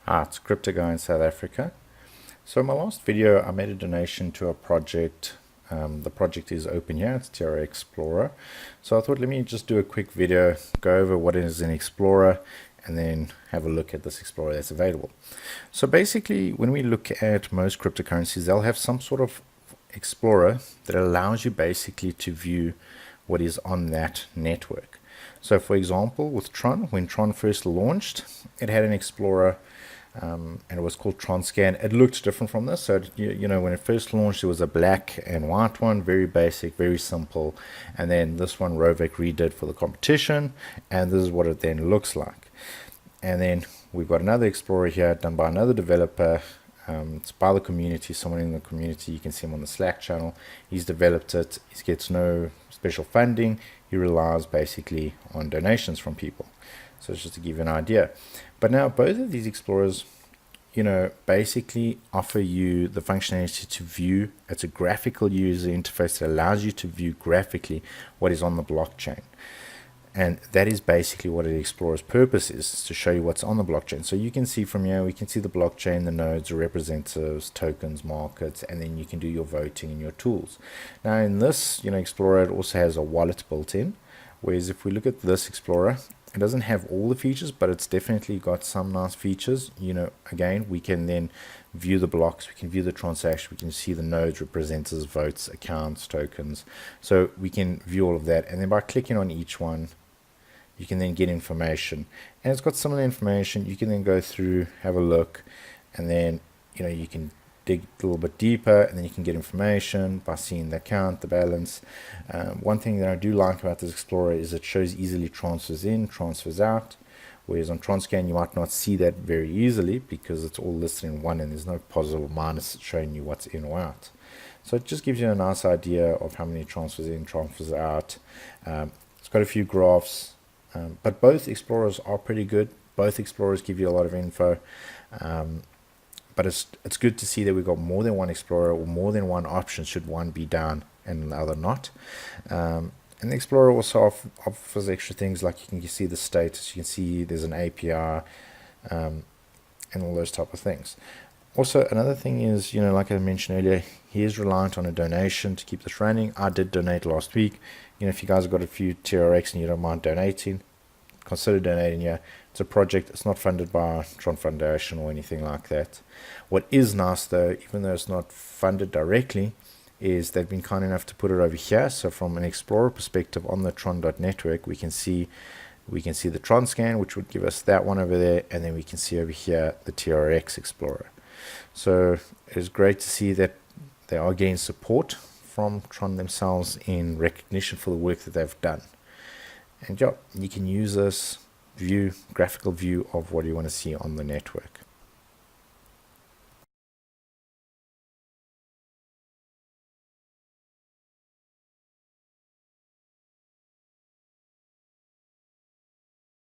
Hi, it's Crypto Guy in South Africa. So in my last video, I made a donation to a project. The project is open here, it's Trxplorer. So I thought, let me just do a quick video, go over what is an Explorer, and then have a look at this Explorer that's available. So basically, when we look at most cryptocurrencies, they'll have some sort of Explorer that allows you basically to view what is on that network. So for example, with Tron, when Tron first launched, it had an Explorer and it was called TronScan. It looked different from this. So, you know, when it first launched, it was a black and white one, very basic, very simple. And then this one, Rovek redid for the competition. And this is what it then looks like. And then we've got another Explorer here done by another developer. It's by the community, someone in the community. You can see him on the Slack channel. He's developed it. He gets no special funding. He relies basically on donations from people. So it's just to give you an idea. But now both of these Explorers, you know, basically offer you the functionality to view. It's a graphical user interface that allows you to view graphically what is on the blockchain. And that is basically what an Explorer's purpose is, to show you what's on the blockchain. So you can see from here, we can see the blockchain, the nodes, the representatives, tokens, markets, and then you can do your voting and your tools. Now in this, you know, Explorer, it also has a wallet built in. Whereas if we look at this Explorer, it doesn't have all the features, but it's definitely got some nice features. You know, again, we can then view the blocks, we can view the transaction, we can see the nodes, representatives, votes, accounts, tokens. So we can view all of that. And then by clicking on each one, you can then get information. And it's got similar information. You can then go through, have a look, and then, you know, you can dig a little bit deeper, and then you can get information by seeing the account, the balance. One thing that I do like about this Explorer is it shows easily transfers in, transfers out, whereas on TronScan you might not see that very easily because it's all listed in one and there's no positive or minus showing you what's in or out. So it just gives you a nice idea of how many transfers in, transfers out. It's got a few graphs, but both Explorers are pretty good. Both Explorers give you a lot of info. But it's good to see that we've got more than one Explorer or more than one option should one be down and the other not. And the Explorer also offers extra things like you can see the status, you can see there's an API and all those type of things. Also, another thing is, you know, like I mentioned earlier, he is reliant on a donation to keep this running. I did donate last week. You know, if you guys have got a few TRX and you don't mind donating, consider donating here. It's a project, it's not funded by Tron Foundation or anything like that. What is nice though, even though it's not funded directly, is they've been kind enough to put it over here. So from an Explorer perspective on the Tron.network, we can see the TronScan, which would give us that one over there, and then we can see over here the TRX Explorer. So it's great to see that they are getting support from Tron themselves in recognition for the work that they've done. And yeah, you can use this graphical view of what you want to see on the network.